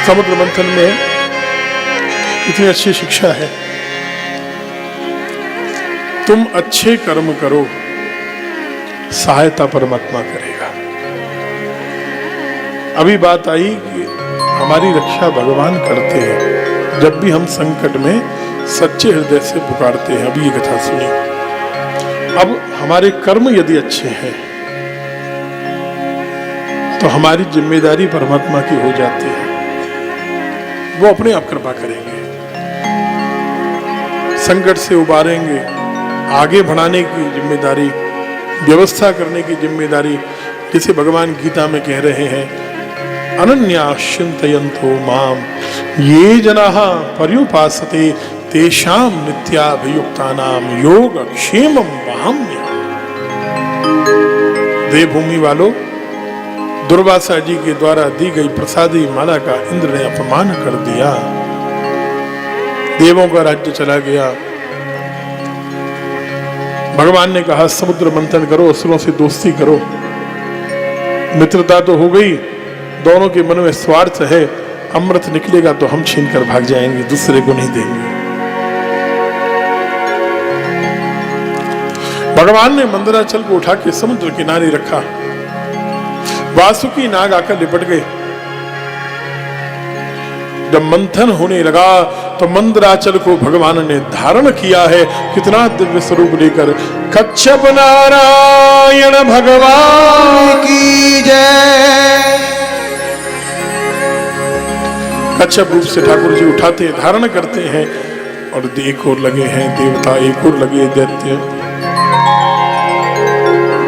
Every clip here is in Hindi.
समुद्र मंथन में इतनी अच्छी शिक्षा है, तुम अच्छे कर्म करो, सहायता परमात्मा करेगा। अभी बात आई कि हमारी रक्षा भगवान करते हैं जब भी हम संकट में सच्चे हृदय से पुकारते हैं। अभी ये कथा सुनी। अब हमारे कर्म यदि अच्छे हैं तो हमारी जिम्मेदारी परमात्मा की हो जाती है, वो अपने आप कृपा करेंगे, संकट से उबारेंगे, आगे बढ़ाने की जिम्मेदारी, व्यवस्था करने की जिम्मेदारी, जिसे भगवान गीता में कह रहे हैं, अनन्या चिंतयन्तो माम ये जनाः पर्युपासते तेषां नित्याभियुक्तानां योगक्षेमं वहाम्यहम्। देवभूमि वालों, दुर्वासा जी के द्वारा दी गई प्रसादी माला का इंद्र ने अपमान कर दिया, देवों का राज्य चला गया। भगवान ने कहा समुद्र मंथन करो, असुरों से दोस्ती करो। मित्रता तो हो गई, दोनों के मन में स्वार्थ है, अमृत निकलेगा तो हम छीन कर भाग जाएंगे, दूसरे को नहीं देंगे। भगवान ने मंदराचल को उठा के समुद्र किनारे रखा, वासुकी नाग आकर लिपट गए। जब मंथन होने लगा तो मंदराचल को भगवान ने धारण किया है, कितना दिव्य स्वरूप लेकर। कच्छप नारायण भगवान की जय। कच्छप रूप से ठाकुर जी उठाते धारण करते हैं, और एक और लगे हैं देवता, एक और लगे दैत्य।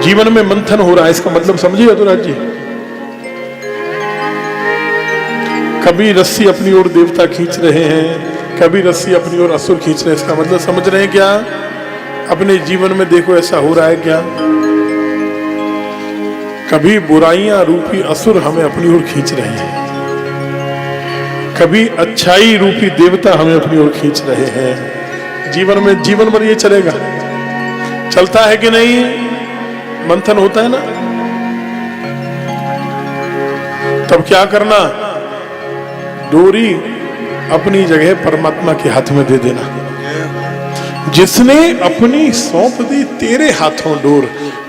जीवन में मंथन हो रहा है, इसका मतलब समझिए अतुराज जी। कभी रस्सी अपनी ओर देवता खींच रहे हैं, कभी रस्सी अपनी ओर असुर खींच रहे हैं। इसका मतलब समझ रहे हैं क्या? अपने जीवन में देखो ऐसा हो रहा है क्या? कभी बुराइयां रूपी असुर हमें अपनी ओर खींच रहे हैं, कभी अच्छाई रूपी देवता हमें अपनी ओर खींच रहे हैं। जीवन में जीवन भर ये चलेगा, चलता है कि नहीं? मंथन होता है ना, तब क्या करना? डोरी अपनी जगह परमात्मा के हाथ में दे देना। जिसने अपनी सौंप दी तेरे हाथों डोर,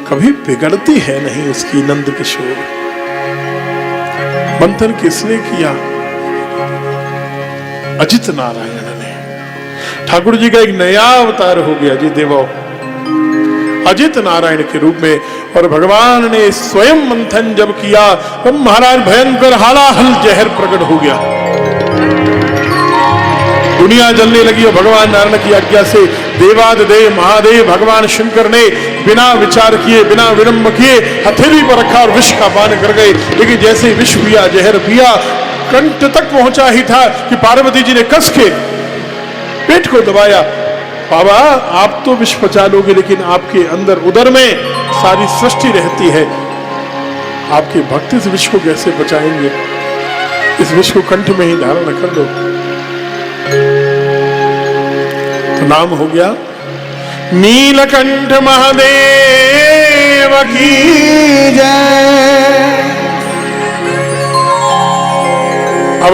कभी बिगड़ती है नहीं उसकी नंद किशोर। मंथन किसने किया? अजित नारायण ने। ठाकुर जी का एक नया अवतार हो गया जी देवो, अजित नारायण के रूप में। और भगवान ने स्वयं मंथन जब किया तब महाराज भयंकर हालाहल जहर प्रकट हो गया, दुनिया जलने लगी। और भगवान नारायण की आज्ञा से देवादिदेव महादेव भगवान शंकर ने बिना विचार किए, बिना विलंब किए हथेली पर रखा और विष का पान कर गए। लेकिन जैसे विष पिया, जहर पिया, कंठ तक पहुंचा ही था कि पार्वती जी ने कस के पेट को दबाया। बाबा आप तो विष पचा लोगे, लेकिन आपके अंदर उदर में सारी सृष्टि रहती है, आपके भक्त इस विष को कैसे बचाएंगे? इस विष को कंठ में ही धारण कर लो। तो नाम हो गया नीलकंठ महादेव की जय। अब